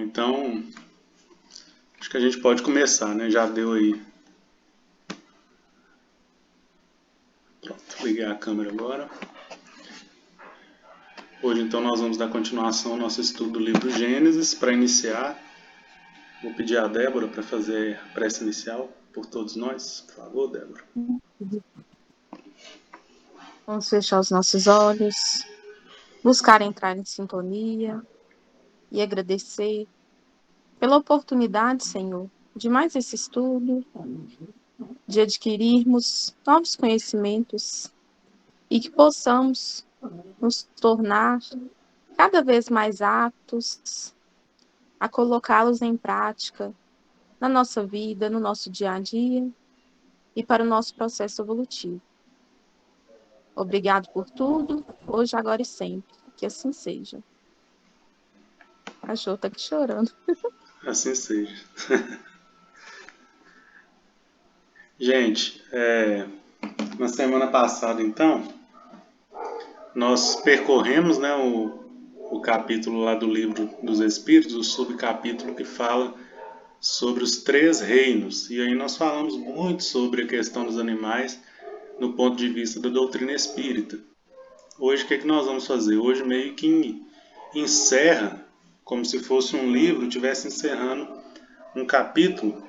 Então, acho que a gente pode começar, né? Já deu aí. Pronto, ligar a câmera agora. Hoje, então, nós vamos dar continuação ao nosso estudo do livro Gênesis. Para iniciar, vou pedir a Débora para fazer a prece inicial por todos nós. Por favor, Débora. Vamos fechar os nossos olhos, buscar entrar em sintonia e agradecer pela oportunidade, Senhor, de mais esse estudo, de adquirirmos novos conhecimentos e que possamos nos tornar cada vez mais aptos a colocá-los em prática na nossa vida, no nosso dia a dia e para o nosso processo evolutivo. Obrigado por tudo, hoje, agora e sempre. Que assim seja. O cachorro tá aqui chorando. Assim seja. Gente, na semana passada, então, nós percorremos, né, o capítulo lá do Livro dos Espíritos, o subcapítulo que fala sobre os 3 reinos. E aí nós falamos muito sobre a questão dos animais no ponto de vista da doutrina espírita. Hoje, o que nós vamos fazer? Hoje meio que encerra, como se fosse um livro, estivesse encerrando um capítulo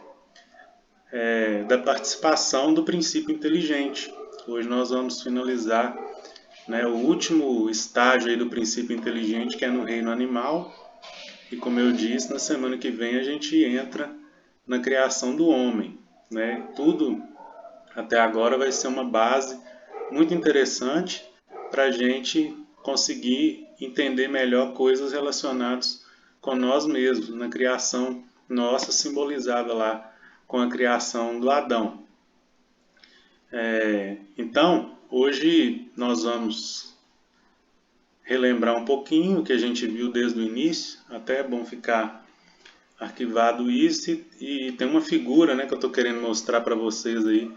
da participação do princípio inteligente. Hoje nós vamos finalizar, né, o último estágio aí do princípio inteligente, que é no reino animal. E como eu disse, na semana que vem a gente entra na criação do homem, né? Tudo até agora vai ser uma base muito interessante para a gente conseguir entender melhor coisas relacionadas com nós mesmos, na criação nossa simbolizada lá com a criação do Adão. Então, hoje nós vamos relembrar um pouquinho o que a gente viu desde o início, até é bom ficar arquivado isso, e tem uma figura, né, que eu estou querendo mostrar para vocês aí,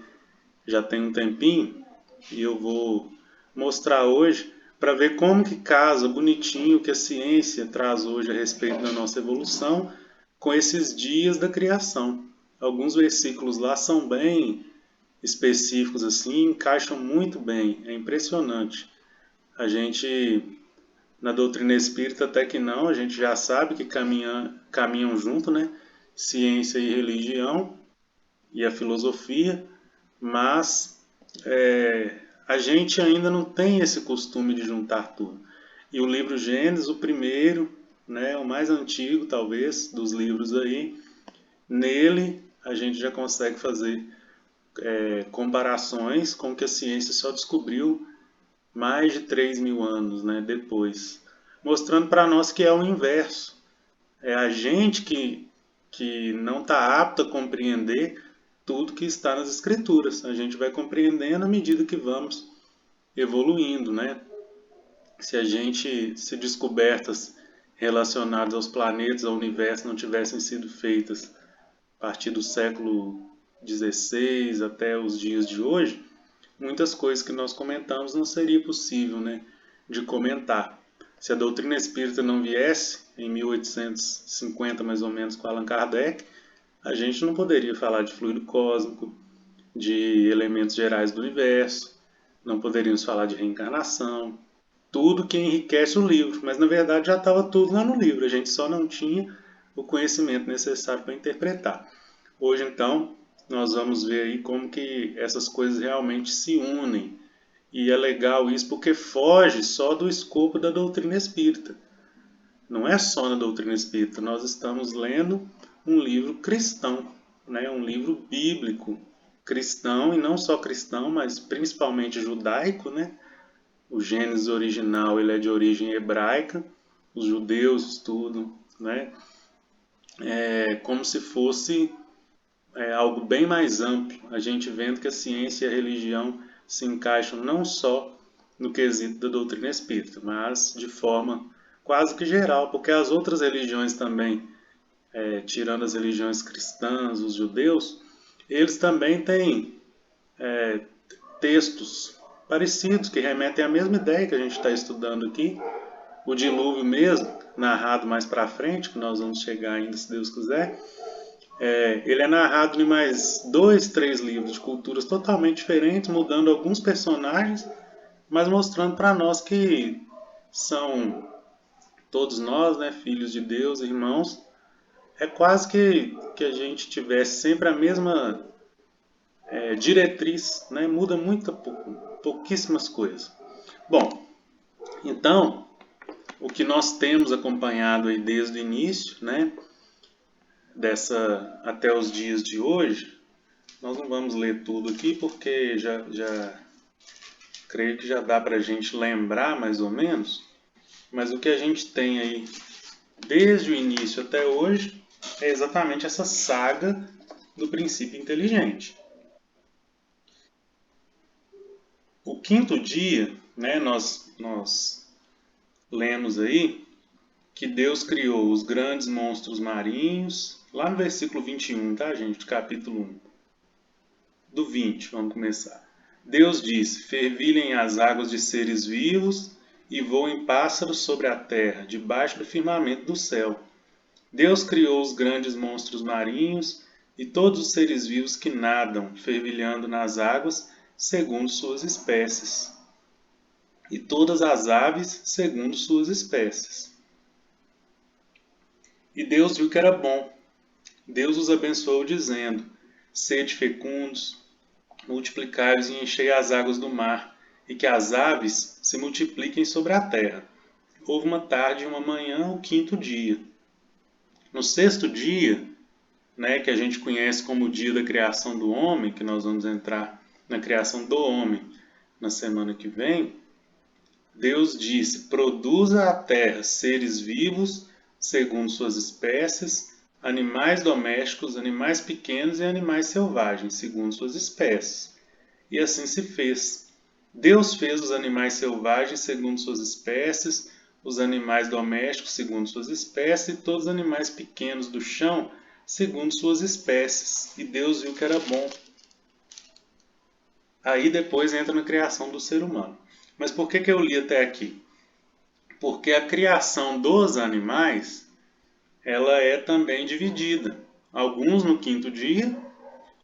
já tem um tempinho, e eu vou mostrar hoje para ver como que casa bonitinho o que a ciência traz hoje a respeito da nossa evolução com esses dias da criação. Alguns versículos lá são bem específicos assim, encaixam muito bem, é impressionante. A gente, na doutrina espírita até que não, a gente já sabe que caminham junto, né? Ciência e religião e a filosofia, mas a gente ainda não tem esse costume de juntar tudo. E o livro Gênesis, o primeiro, né, o mais antigo talvez dos livros aí, nele a gente já consegue fazer comparações com o que a ciência só descobriu mais de 3.000 anos, né, depois, mostrando para nós que é o inverso. É a gente que não está apto a compreender tudo que está nas escrituras. A gente vai compreendendo à medida que vamos evoluindo, né? Se descobertas relacionadas aos planetas, ao universo, não tivessem sido feitas a partir do século XVI até os dias de hoje, muitas coisas que nós comentamos não seria possível, né, de comentar. Se a doutrina espírita não viesse em 1850 mais ou menos com Allan Kardec, a gente não poderia falar de fluido cósmico, de elementos gerais do universo, não poderíamos falar de reencarnação, tudo que enriquece o livro, mas na verdade já estava tudo lá no livro, a gente só não tinha o conhecimento necessário para interpretar. Hoje então nós vamos ver aí como que essas coisas realmente se unem, e é legal isso porque foge só do escopo da doutrina espírita. Não é só na doutrina espírita, nós estamos lendo um livro cristão, né? Um livro bíblico cristão, e não só cristão, mas principalmente judaico, né? O Gênesis original ele é de origem hebraica, os judeus estudam, né? Como se fosse algo bem mais amplo, a gente vendo que a ciência e a religião se encaixam não só no quesito da doutrina espírita, mas de forma quase que geral, porque as outras religiões também, tirando as religiões cristãs, os judeus, eles também têm textos parecidos que remetem à mesma ideia que a gente está estudando aqui, O dilúvio mesmo, narrado mais para frente, que nós vamos chegar ainda se Deus quiser, ele é narrado em mais 2, 3 livros de culturas totalmente diferentes, mudando alguns personagens, mas mostrando para nós que são todos nós, né, filhos de Deus, irmãos. É quase que a gente tivesse sempre a mesma diretriz, né? Muda pouquíssimas coisas. Bom, então, o que nós temos acompanhado aí desde o início, né, até os dias de hoje, nós não vamos ler tudo aqui porque já creio que já dá para a gente lembrar mais ou menos, mas o que a gente tem aí desde o início até hoje é exatamente essa saga do princípio inteligente. O quinto dia, né, nós lemos aí que Deus criou os grandes monstros marinhos, lá no versículo 21, tá, gente? Capítulo 1. Do 20, vamos começar. Deus disse: fervilhem as águas de seres vivos e voem pássaros sobre a terra, debaixo do firmamento do céu. Deus criou os grandes monstros marinhos e todos os seres vivos que nadam, fervilhando nas águas, segundo suas espécies, e todas as aves segundo suas espécies. E Deus viu que era bom. Deus os abençoou, dizendo: sede fecundos, multiplicai-vos e enchei as águas do mar, e que as aves se multipliquem sobre a terra. Houve uma tarde e uma manhã, o quinto dia. No sexto dia, né, que a gente conhece como o dia da criação do homem, que nós vamos entrar na criação do homem na semana que vem, Deus disse: produza a terra seres vivos segundo suas espécies, animais domésticos, animais pequenos e animais selvagens segundo suas espécies. E assim se fez. Deus fez os animais selvagens segundo suas espécies, os animais domésticos segundo suas espécies e todos os animais pequenos do chão segundo suas espécies. E Deus viu que era bom. Aí depois entra na criação do ser humano. Mas por que eu li até aqui? Porque a criação dos animais, ela é também dividida. Alguns no quinto dia,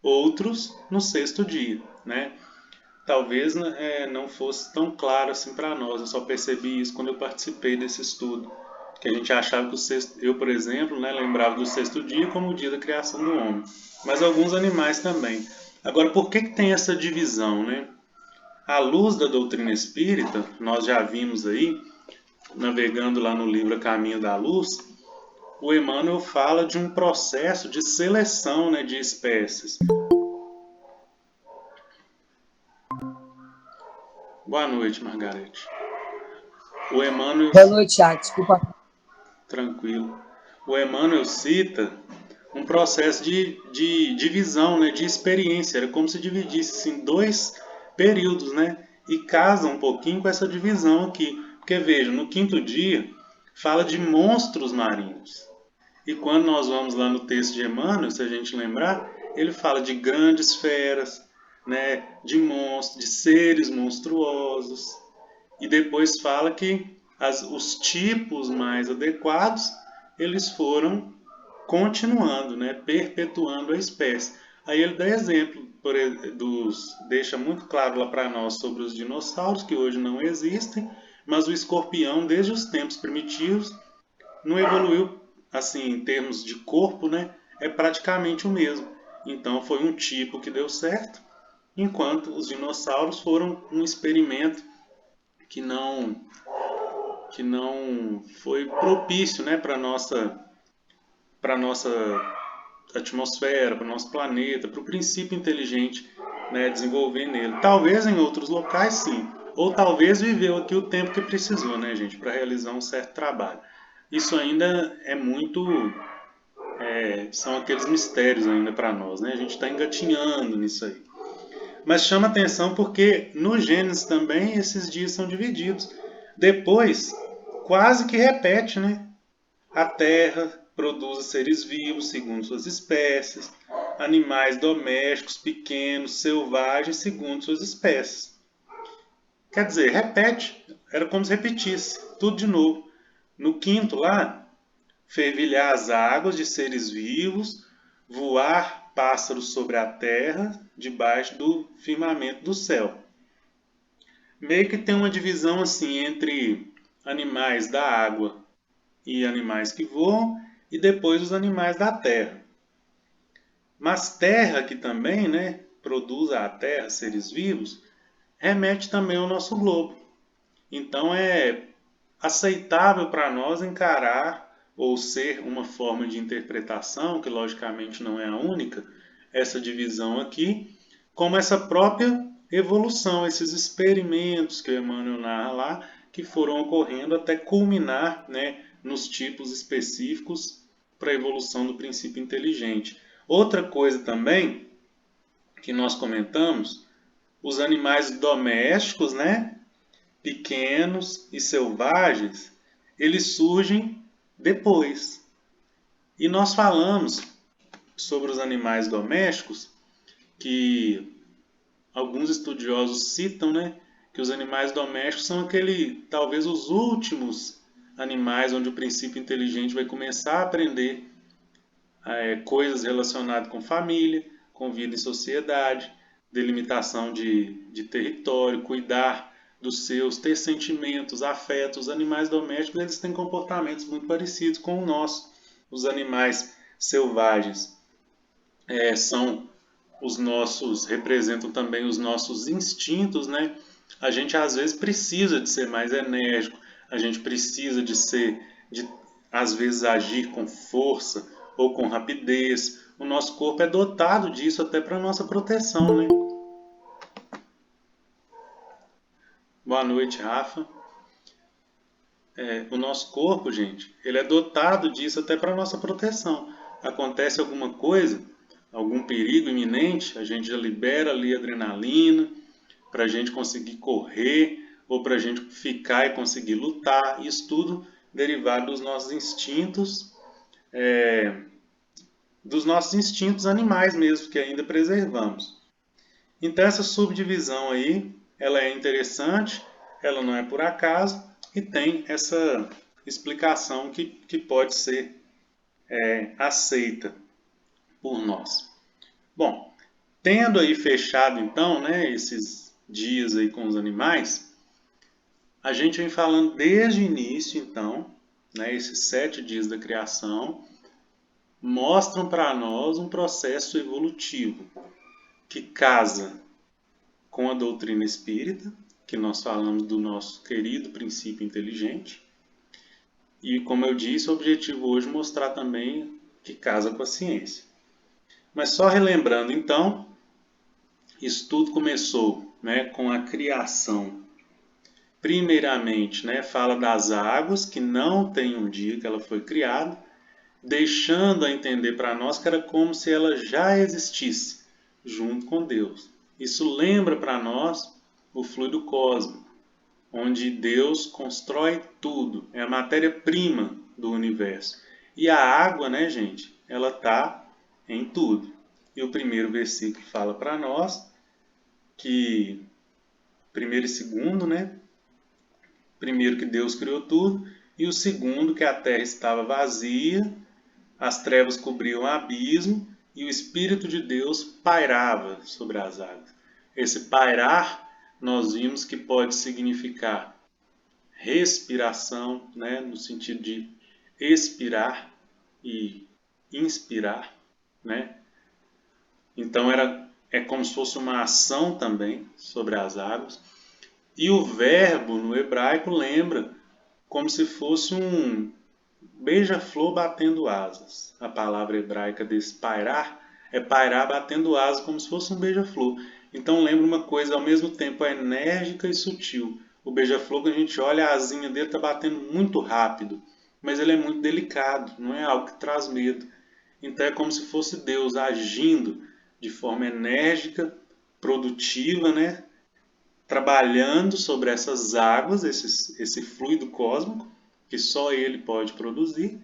outros no sexto dia, né? Talvez não fosse tão claro assim para nós. Eu só percebi isso quando eu participei desse estudo. Que a gente achava que o sexto... Eu, por exemplo, né, lembrava do sexto dia como o dia da criação do homem. Mas alguns animais também. Agora, por que tem essa divisão, né? À luz da doutrina espírita, nós já vimos aí, navegando lá no livro A Caminho da Luz, o Emmanuel fala de um processo de seleção, né, de espécies. Boa noite, Margarete. O Emmanuel... Boa noite, Thiago. Desculpa. Tranquilo. O Emmanuel cita um processo de divisão, né, de experiência. Era como se dividisse em dois períodos, né? E casa um pouquinho com essa divisão aqui. Porque veja, no quinto dia fala de monstros marinhos. E quando nós vamos lá no texto de Emmanuel, se a gente lembrar, ele fala de grandes feras, né, de monstros, de seres monstruosos. E depois fala que os tipos mais adequados, eles foram continuando, né, perpetuando a espécie. Aí ele dá exemplo, deixa muito claro lá para nós sobre os dinossauros, que hoje não existem, mas o escorpião, desde os tempos primitivos, não evoluiu, assim, em termos de corpo, né, é praticamente o mesmo. Então foi um tipo que deu certo, enquanto os dinossauros foram um experimento que não foi propício, né, para nossa atmosfera, para o nosso planeta, para o princípio inteligente, né, desenvolver nele. Talvez em outros locais sim, ou talvez viveu aqui o tempo que precisou, né, gente, para realizar um certo trabalho. Isso ainda é muito... são aqueles mistérios ainda para nós, né? A gente está engatinhando nisso aí. Mas chama atenção porque no Gênesis também esses dias são divididos. Depois, quase que repete, né? A terra produz seres vivos segundo suas espécies, animais domésticos, pequenos, selvagens segundo suas espécies. Quer dizer, repete, era como se repetisse, tudo de novo. No quinto lá, fervilhar as águas de seres vivos, voar pássaros sobre a terra, debaixo do firmamento do céu. Meio que tem uma divisão assim entre animais da água e animais que voam, e depois os animais da terra. Mas terra, que também, né, produz a terra, seres vivos, remete também ao nosso globo. Então é aceitável para nós encarar ou ser uma forma de interpretação, que logicamente não é a única, essa divisão aqui, como essa própria evolução, esses experimentos que o Emmanuel narra lá, que foram ocorrendo até culminar, né, nos tipos específicos para a evolução do princípio inteligente. Outra coisa também que nós comentamos, os animais domésticos, né, pequenos e selvagens, eles surgem depois. E nós falamos sobre os animais domésticos, que alguns estudiosos citam, né, que os animais domésticos são talvez os últimos animais onde o princípio inteligente vai começar a aprender coisas relacionadas com família, com vida em sociedade, delimitação de território, cuidar dos seus, ter sentimentos, afetos. Os animais domésticos, eles têm comportamentos muito parecidos com o nosso. Os animais selvagens são os nossos, representam também os nossos instintos, né? A gente às vezes precisa de ser mais enérgico, a gente precisa de às vezes agir com força ou com rapidez. O nosso corpo é dotado disso até para nossa proteção, né? Boa noite, Rafa. O nosso corpo, gente, ele é dotado disso até para nossa proteção. Acontece alguma coisa, algum perigo iminente, a gente já libera ali adrenalina para a gente conseguir correr ou para a gente ficar e conseguir lutar. Isso tudo derivado dos nossos instintos animais mesmo, que ainda preservamos. Então essa subdivisão aí, ela é interessante, ela não é por acaso e tem essa explicação que pode ser aceita por nós. Bom, tendo aí fechado então, né, esses dias aí com os animais, a gente vem falando desde o início então, né, esses 7 dias da criação, mostram para nós um processo evolutivo que casa com a doutrina espírita, que nós falamos do nosso querido princípio inteligente, e como eu disse, o objetivo hoje é mostrar também que casa com a ciência. Mas só relembrando então, isso tudo começou, né, com a criação. Primeiramente, né, fala das águas, que não tem um dia que ela foi criada, deixando a entender para nós que era como se ela já existisse, junto com Deus. Isso lembra para nós o fluido cósmico, onde Deus constrói tudo, é a matéria-prima do universo. E a água, né, gente, ela está em tudo. E o primeiro versículo fala para nós que, primeiro e segundo, né, primeiro que Deus criou tudo, e o segundo que a terra estava vazia, as trevas cobriam o abismo e o Espírito de Deus pairava sobre as águas. Esse pairar, nós vimos que pode significar respiração, né, no sentido de expirar e inspirar, né? Então é como se fosse uma ação também sobre as águas. E o verbo no hebraico lembra como se fosse um beija-flor batendo asas. A palavra hebraica desse pairar é pairar batendo asas como se fosse um beija-flor. Então lembra uma coisa ao mesmo tempo enérgica e sutil. O beija-flor, quando a gente olha, a asinha dele está batendo muito rápido, mas ele é muito delicado, não é algo que traz medo. Então é como se fosse Deus agindo de forma enérgica, produtiva, né? Trabalhando sobre essas águas, esse fluido cósmico, que só ele pode produzir,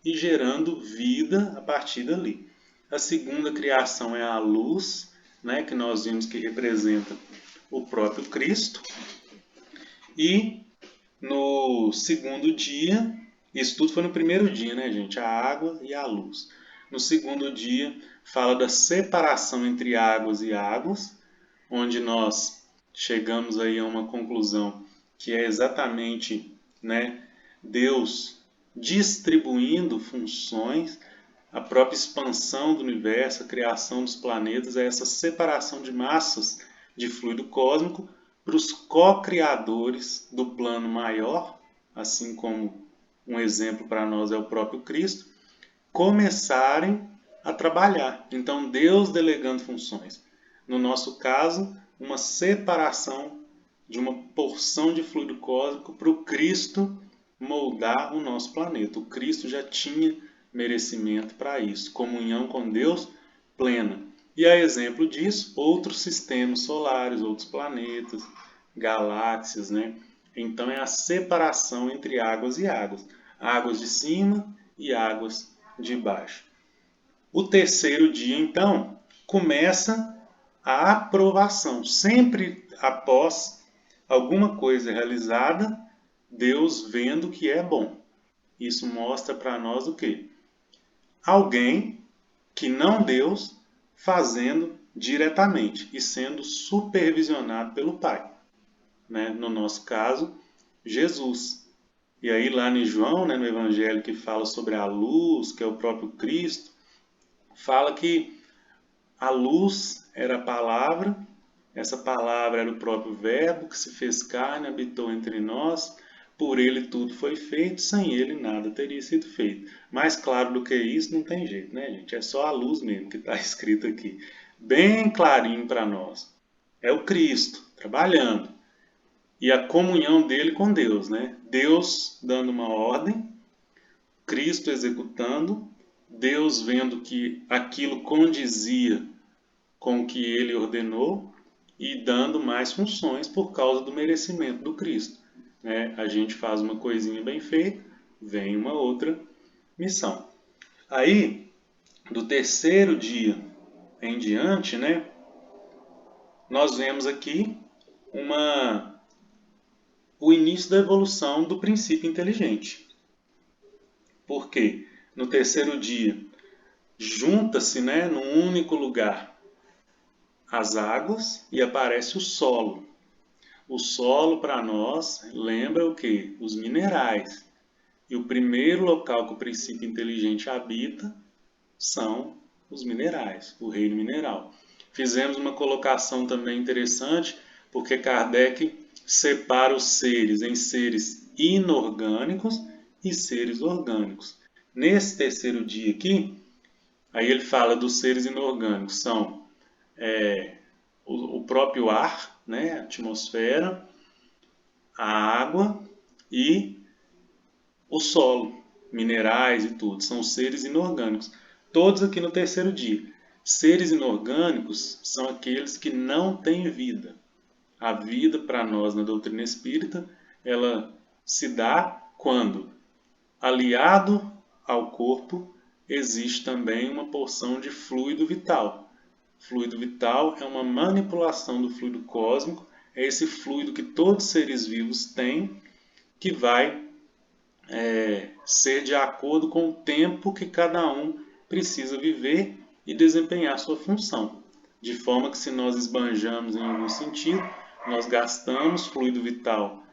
e gerando vida a partir dali. A segunda criação é a luz, né, que nós vimos que representa o próprio Cristo. E no segundo dia, Isso tudo foi no primeiro dia, né, gente? A água e a luz. No segundo dia, fala da separação entre águas e águas, onde nós chegamos aí a uma conclusão que é exatamente, né, Deus distribuindo funções, a própria expansão do universo, a criação dos planetas, é essa separação de massas de fluido cósmico para os co-criadores do plano maior, assim como um exemplo para nós é o próprio Cristo, começarem a trabalhar. Então, Deus delegando funções. No nosso caso, uma separação de uma porção de fluido cósmico para o Cristo moldar o nosso planeta. O Cristo já tinha merecimento para isso, comunhão com Deus plena. E a exemplo disso, outros sistemas solares, outros planetas, galáxias, né? Então é a separação entre águas e águas, águas de cima e águas de baixo. O terceiro dia, então, começa a aprovação. Sempre após alguma coisa realizada, Deus vendo que é bom. Isso mostra para nós o quê? Alguém que não Deus fazendo diretamente e sendo supervisionado pelo Pai. Né? No nosso caso, Jesus. E aí lá em João, né, no Evangelho que fala sobre a luz, que é o próprio Cristo, fala que a luz era a palavra, essa palavra era o próprio Verbo que se fez carne, habitou entre nós, por ele tudo foi feito, sem ele nada teria sido feito. Mais claro do que isso não tem jeito, né, gente? É só a luz mesmo que está escrito aqui. Bem clarinho para nós. É o Cristo trabalhando. E a comunhão dele com Deus, né? Deus dando uma ordem, Cristo executando, Deus vendo que aquilo condizia com o que ele ordenou e dando mais funções por causa do merecimento do Cristo. Né? A gente faz uma coisinha bem feita, vem uma outra missão. Aí, do terceiro dia em diante, né, nós vemos aqui o início da evolução do princípio inteligente. Por quê? No terceiro dia, junta-se, né, num único lugar as águas e aparece o solo. O solo para nós lembra o quê? Os minerais. E o primeiro local que o princípio inteligente habita são os minerais, o reino mineral. Fizemos uma colocação também interessante, porque Kardec separa os seres em seres inorgânicos e seres orgânicos. Nesse terceiro dia aqui, aí ele fala dos seres inorgânicos, são o próprio ar, né, a atmosfera, a água e o solo, minerais e tudo, são seres inorgânicos. Todos aqui no terceiro dia. Seres inorgânicos são aqueles que não têm vida. A vida para nós na doutrina espírita, ela se dá quando, aliado ao corpo, existe também uma porção de fluido vital. Fluido vital é uma manipulação do fluido cósmico, é esse fluido que todos os seres vivos têm, que vai ser de acordo com o tempo que cada um precisa viver e desempenhar sua função. De forma que se nós esbanjamos em algum sentido, nós gastamos fluido vital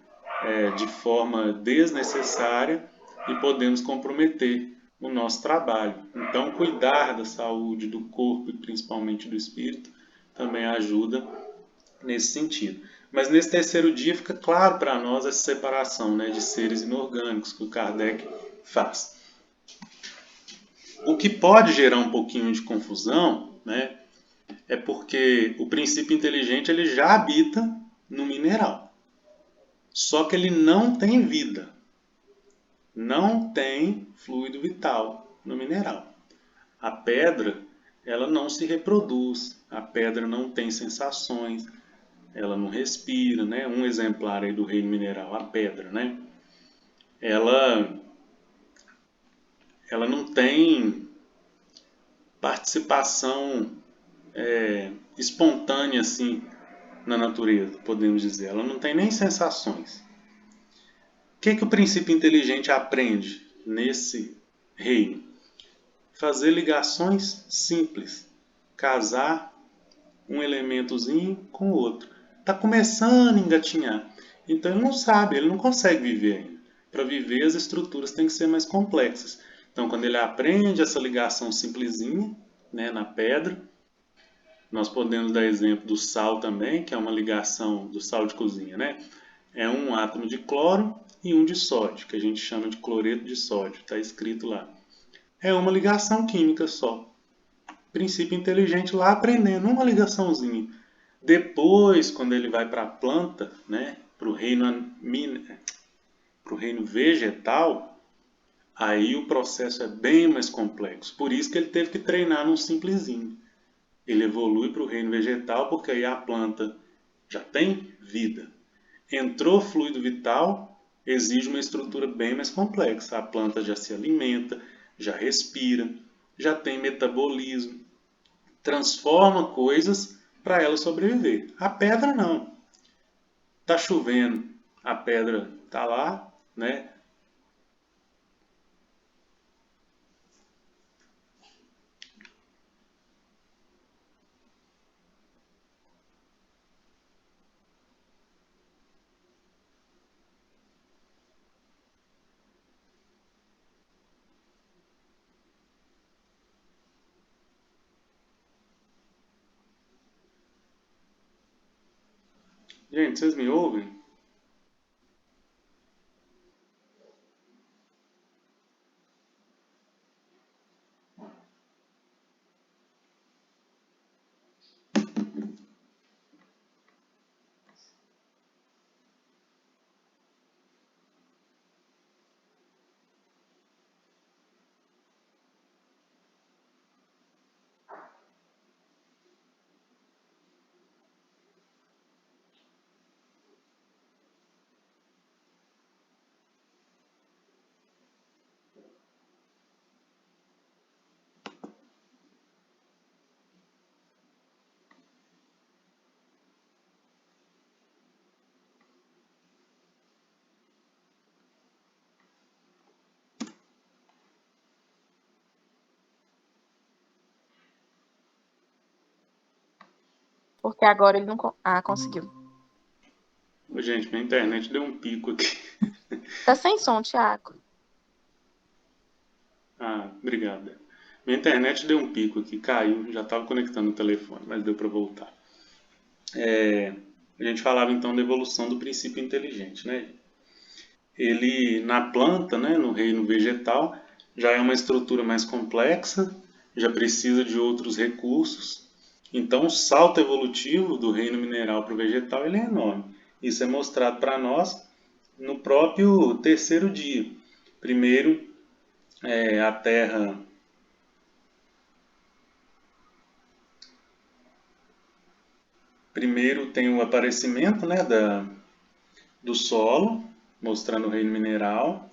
de forma desnecessária e podemos comprometer o nosso trabalho. Então, cuidar da saúde do corpo e principalmente do espírito também ajuda nesse sentido. Mas nesse terceiro dia fica claro para nós essa separação, né, de seres inorgânicos que o Kardec faz. O que pode gerar um pouquinho de confusão, né, é porque o princípio inteligente ele já habita no mineral. Só que ele não tem vida. Não tem fluido vital no mineral. A pedra, ela não se reproduz. A pedra não tem sensações. Ela não respira, né? Um exemplar aí do reino mineral, a pedra, né? Ela não tem participação espontânea assim na natureza, podemos dizer. Ela não tem nem sensações. O que o princípio inteligente aprende nesse reino? Fazer ligações simples, casar um elementozinho com o outro. Está começando a engatinhar. Então ele não sabe, ele não consegue viver ainda. Para viver, as estruturas têm que ser mais complexas. Então, quando ele aprende essa ligação simplesinha, né, na pedra, nós podemos dar exemplo do sal também, que é uma ligação do sal de cozinha, né? É um átomo de cloro e um de sódio, que a gente chama de cloreto de sódio, está escrito lá. É uma ligação química só. Princípio inteligente lá aprendendo uma ligaçãozinha. Depois, quando ele vai para a planta, né, para o reino vegetal, aí o processo é bem mais complexo. Por isso que ele teve que treinar num simplesinho. Ele evolui para o reino vegetal porque aí a planta já tem vida. Entrou fluido vital, exige uma estrutura bem mais complexa. A planta já se alimenta, já respira, já tem metabolismo, transforma coisas para ela sobreviver. A pedra não. Tá chovendo, a pedra tá lá, né? Gente, vocês me ouvem? Porque agora ele não. Conseguiu. Ô, gente, minha internet deu um pico aqui. Tá sem som, Tiago. Ah, obrigado. Minha internet deu um pico aqui, caiu, já estava conectando o telefone, mas deu para voltar. A gente falava então da evolução do princípio inteligente, né? Ele na planta, né, no reino vegetal, já é uma estrutura mais complexa, já precisa de outros recursos. Então, o salto evolutivo do reino mineral para o vegetal ele é enorme. Isso é mostrado para nós no próprio terceiro dia. Primeiro, a Terra tem o aparecimento, né, do solo, mostrando o reino mineral,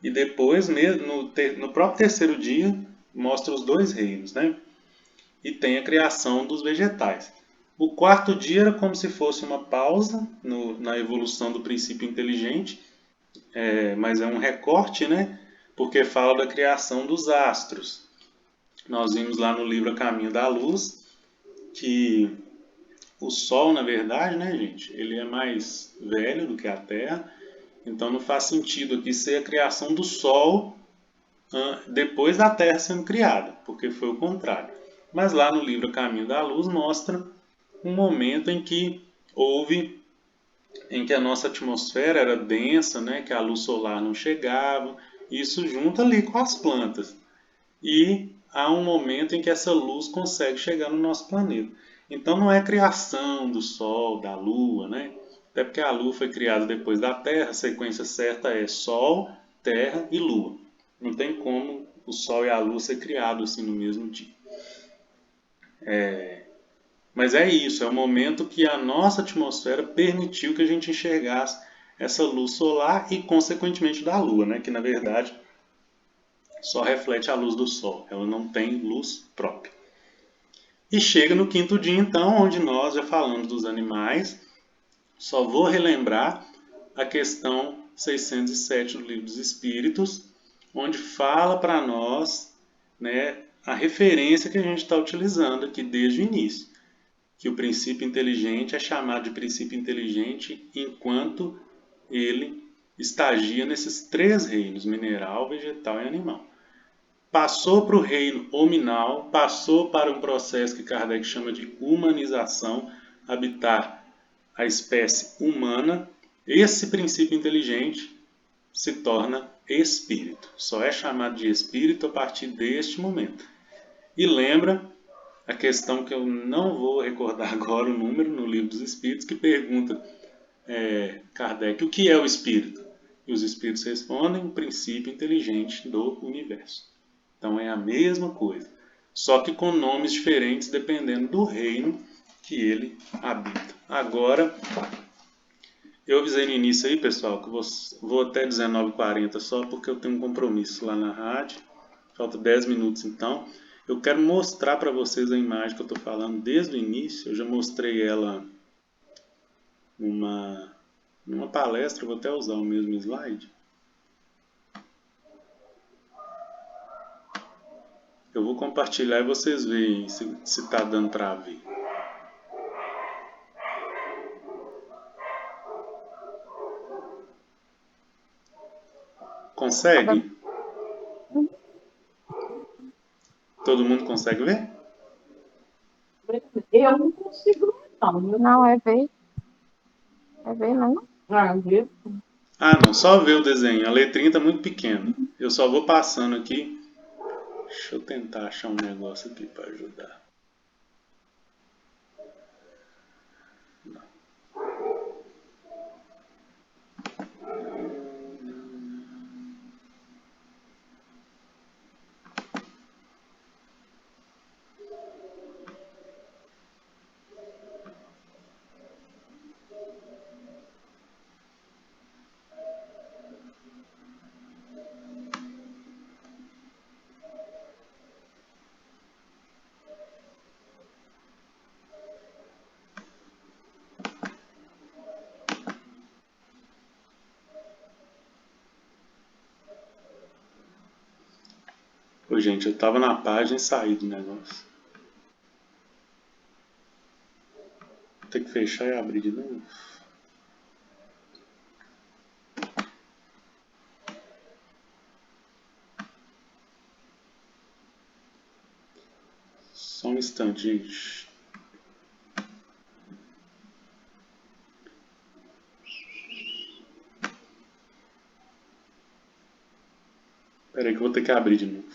e depois, no próprio terceiro dia, mostra os dois reinos, né? E tem a criação dos vegetais. O quarto dia era como se fosse uma pausa na evolução do princípio inteligente, mas é um recorte, né? Porque fala da criação dos astros. Nós vimos lá no livro A Caminho da Luz que o Sol, na verdade, né, gente, ele é mais velho do que a Terra, então não faz sentido aqui ser a criação do Sol depois da Terra sendo criada, porque foi o contrário. Mas lá no livro Caminho da Luz mostra um momento em que a nossa atmosfera era densa, né, que a luz solar não chegava, isso junto ali com as plantas. E há um momento em que essa luz consegue chegar no nosso planeta. Então não é criação do Sol, da Lua, né? Até porque a Lua foi criada depois da Terra, a sequência certa é Sol, Terra e Lua. Não tem como o Sol e a Lua ser criados assim no mesmo dia. Mas é isso, é o momento que a nossa atmosfera permitiu que a gente enxergasse essa luz solar e, consequentemente, da Lua, né? Que na verdade só reflete a luz do Sol, ela não tem luz própria. E chega no quinto dia, então, onde nós já falamos dos animais. Só vou relembrar a questão 607 do Livro dos Espíritos, onde fala para nós, né, a referência que a gente está utilizando aqui desde o início, que o princípio inteligente é chamado de princípio inteligente enquanto ele estagia nesses três reinos, mineral, vegetal e animal. Passou para o reino hominal, passou para um processo que Kardec chama de humanização, habitar a espécie humana. Esse princípio inteligente se torna espírito. Só é chamado de espírito a partir deste momento. E lembra a questão que eu não vou recordar agora o número no Livro dos Espíritos, que pergunta Kardec, o que é o espírito? E os espíritos respondem, o princípio inteligente do universo. Então é a mesma coisa, só que com nomes diferentes dependendo do reino que ele habita. Agora, eu avisei no início aí, pessoal, que vou até 19h40 só porque eu tenho um compromisso lá na rádio. Falta 10 minutos então. Eu quero mostrar para vocês a imagem que eu estou falando desde o início. Eu já mostrei ela numa palestra, vou até usar o mesmo slide. Eu vou compartilhar e vocês veem se está dando para ver. Consegue? Todo mundo consegue ver? Eu não consigo, não. Não, é ver. É ver, não? Ah, ver. Ah, não, só ver o desenho. A letrinha está muito pequena. Eu só vou passando aqui. Deixa eu tentar achar um negócio aqui para ajudar. Ô, gente, eu estava na página e saí do negócio. Vou ter que fechar e abrir de novo. Só um instante, gente. Espera aí que eu vou ter que abrir de novo.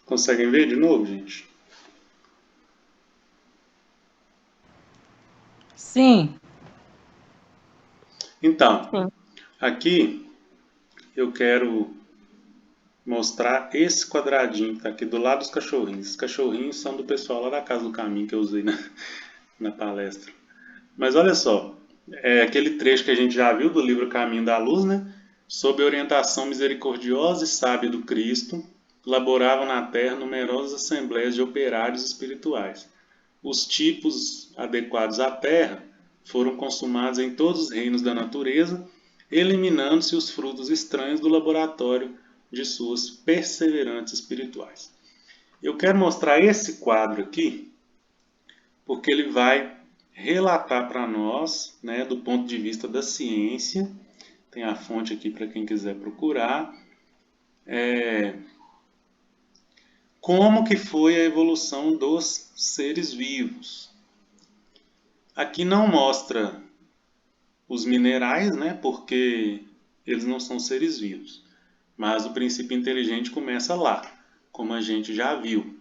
Conseguem ver de novo, gente? Sim. Então, Sim. aqui eu quero mostrar esse quadradinho que está aqui do lado dos cachorrinhos. Os cachorrinhos são do pessoal lá da Casa do Caminho que eu usei na palestra. Mas olha só, é aquele trecho que a gente já viu do livro Caminho da Luz, né? Sob a orientação misericordiosa e sábia do Cristo, laboravam na terra numerosas assembleias de operários espirituais. Os tipos adequados à terra foram consumados em todos os reinos da natureza, eliminando-se os frutos estranhos do laboratório de suas perseverantes espirituais. Eu quero mostrar esse quadro aqui, porque ele vai relatar para nós, né, do ponto de vista da ciência, tem a fonte aqui para quem quiser procurar, como que foi a evolução dos seres vivos. Aqui não mostra os minerais, né, porque eles não são seres vivos. Mas o princípio inteligente começa lá, como a gente já viu,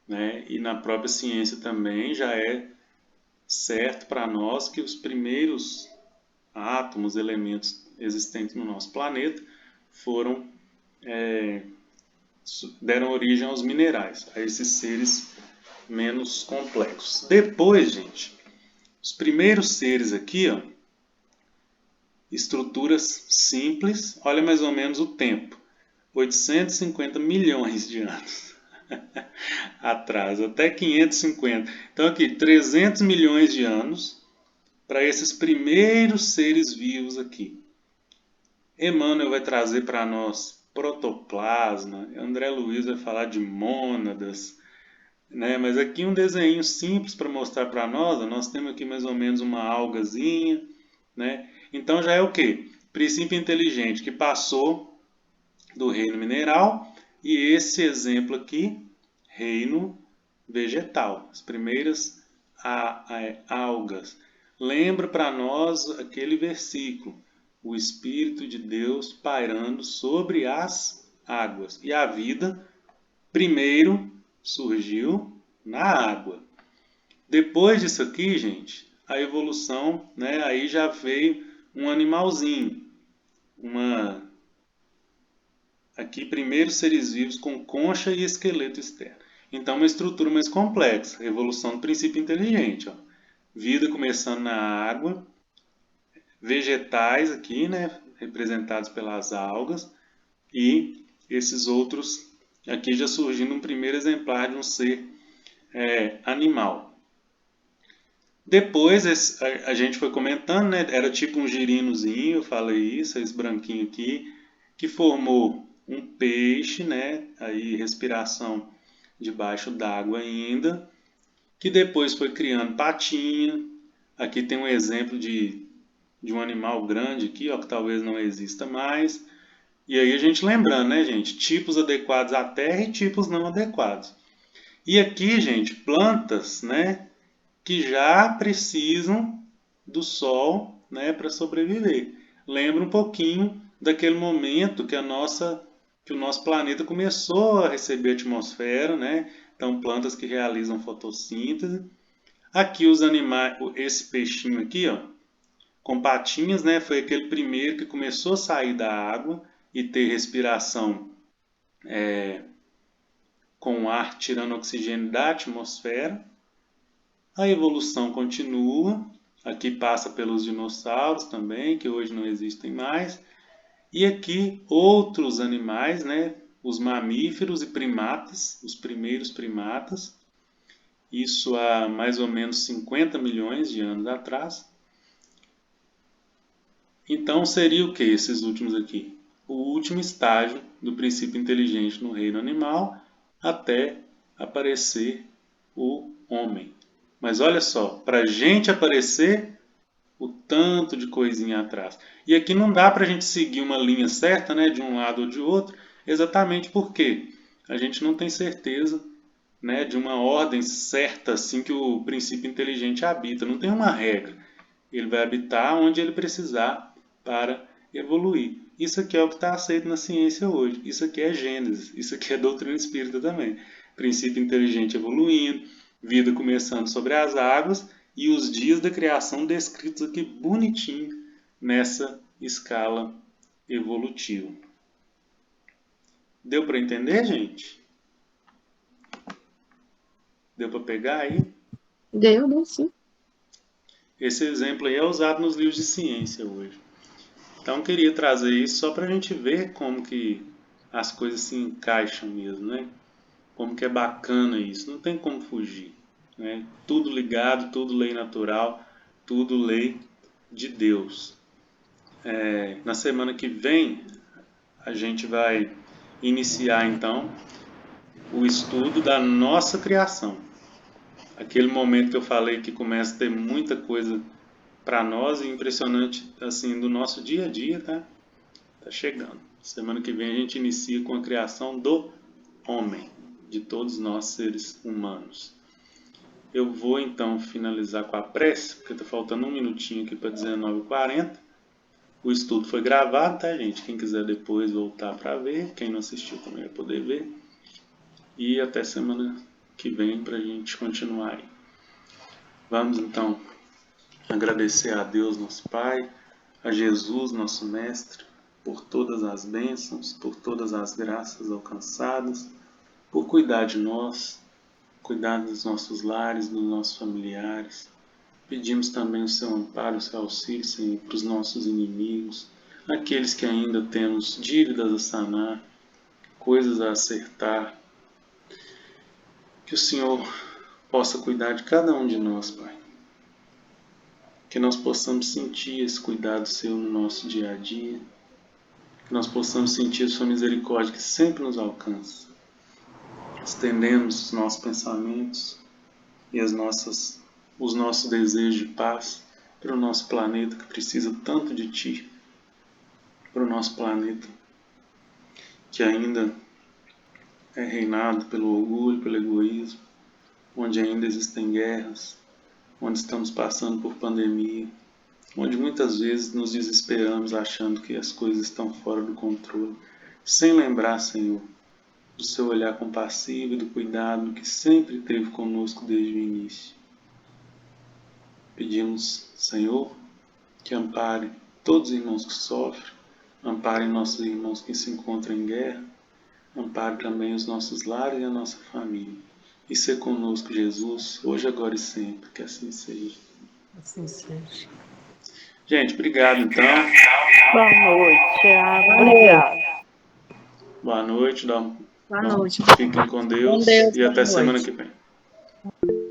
né? E na própria ciência também já é certo para nós que os primeiros átomos, elementos existentes no nosso planeta foram deram origem aos minerais, a esses seres menos complexos. Depois, gente, os primeiros seres aqui, ó, estruturas simples, olha mais ou menos o tempo, 850 milhões de anos atrás, até 550. Então aqui, 300 milhões de anos para esses primeiros seres vivos aqui. Emmanuel vai trazer para nós protoplasma, André Luiz vai falar de mônadas, né? Mas aqui um desenho simples para mostrar para nós, nós temos aqui mais ou menos uma algazinha, né? Então já é o que? Princípio inteligente que passou do reino mineral e esse exemplo aqui, reino vegetal, as primeiras algas. Lembra para nós aquele versículo, o Espírito de Deus pairando sobre as águas. E a vida, primeiro, surgiu na água. Depois disso aqui, gente, a evolução, né, aí já veio um animalzinho. Aqui, primeiro, seres vivos com concha e esqueleto externo. Então, uma estrutura mais complexa, evolução do princípio inteligente. Ó. Vida começando na água, vegetais aqui, né, representados pelas algas, e esses outros aqui já surgindo um primeiro exemplar de um ser animal. Depois a gente foi comentando, né, era tipo um girinozinho, eu falei isso, esse branquinho aqui, que formou um peixe, né, aí respiração debaixo d'água ainda, que depois foi criando patinha. Aqui tem um exemplo de um animal grande aqui, ó, que talvez não exista mais. E aí a gente lembrando, né, gente, tipos adequados à terra e tipos não adequados. E aqui, gente, plantas, né, que já precisam do sol, né, para sobreviver. Lembra um pouquinho daquele momento que o nosso planeta começou a receber atmosfera, né? Então plantas que realizam fotossíntese. Aqui os animais, esse peixinho aqui, ó, com patinhas, né, foi aquele primeiro que começou a sair da água e ter respiração com ar tirando oxigênio da atmosfera. A evolução continua, aqui passa pelos dinossauros também, que hoje não existem mais, e aqui outros animais, né, os mamíferos e primatas, os primeiros primatas, isso há mais ou menos 50 milhões de anos atrás. Então seria o que esses últimos aqui? O último estágio do princípio inteligente no reino animal até aparecer o homem. Mas olha só, para a gente aparecer, o tanto de coisinha atrás. E aqui não dá para a gente seguir uma linha certa, né, de um lado ou de outro, exatamente porque a gente não tem certeza, né, de uma ordem certa assim que o princípio inteligente habita. Não tem uma regra. Ele vai habitar onde ele precisar para evoluir. Isso aqui é o que está aceito na ciência hoje. Isso aqui é Gênesis. Isso aqui é doutrina espírita também. Princípio inteligente evoluindo, vida começando sobre as águas e os dias da criação descritos aqui bonitinho nessa escala evolutiva. Deu para entender, gente? Deu para pegar aí? Deu sim. Esse exemplo aí é usado nos livros de ciência hoje. Então eu queria trazer isso só para a gente ver como que as coisas se encaixam mesmo, né? Como que é bacana isso, não tem como fugir, né? Tudo ligado, tudo lei natural, tudo lei de Deus. Na semana que vem a gente vai iniciar então o estudo da nossa criação. Aquele momento que eu falei que começa a ter muita coisa para nós e impressionante assim do nosso dia a dia, tá? Tá chegando. Semana que vem a gente inicia com a criação do homem. de todos nós seres humanos. Eu vou então finalizar com a prece, porque está faltando um minutinho aqui para 19h40. O estudo foi gravado, tá, gente? Quem quiser depois voltar para ver, quem não assistiu também vai poder ver. E até semana que vem para a gente continuar aí. Vamos então agradecer a Deus, nosso Pai, a Jesus, nosso Mestre, por todas as bênçãos, por todas as graças alcançadas, por cuidar de nós, cuidar dos nossos lares, dos nossos familiares. Pedimos também o seu amparo, o seu auxílio, Senhor, para os nossos inimigos, aqueles que ainda temos dívidas a sanar, coisas a acertar. Que o Senhor possa cuidar de cada um de nós, Pai. Que nós possamos sentir esse cuidado seu no nosso dia a dia. Que nós possamos sentir a sua misericórdia que sempre nos alcança. Estendemos os nossos pensamentos e os nossos desejos de paz para o nosso planeta que precisa tanto de Ti. Para o nosso planeta que ainda é reinado pelo orgulho, pelo egoísmo, onde ainda existem guerras, onde estamos passando por pandemia, onde muitas vezes nos desesperamos achando que as coisas estão fora do controle, sem lembrar, Senhor, do seu olhar compassivo e do cuidado que sempre teve conosco desde o início. Pedimos, Senhor, que ampare todos os irmãos que sofrem, ampare nossos irmãos que se encontram em guerra, ampare também os nossos lares e a nossa família. E ser conosco, Jesus, hoje, agora e sempre, que assim seja. Assim seja. Gente, obrigado então. Boa noite, Thiago. Obrigado. Boa noite, Boa noite. fiquem com Deus, Com Deus, e até boa semana noite. que vem.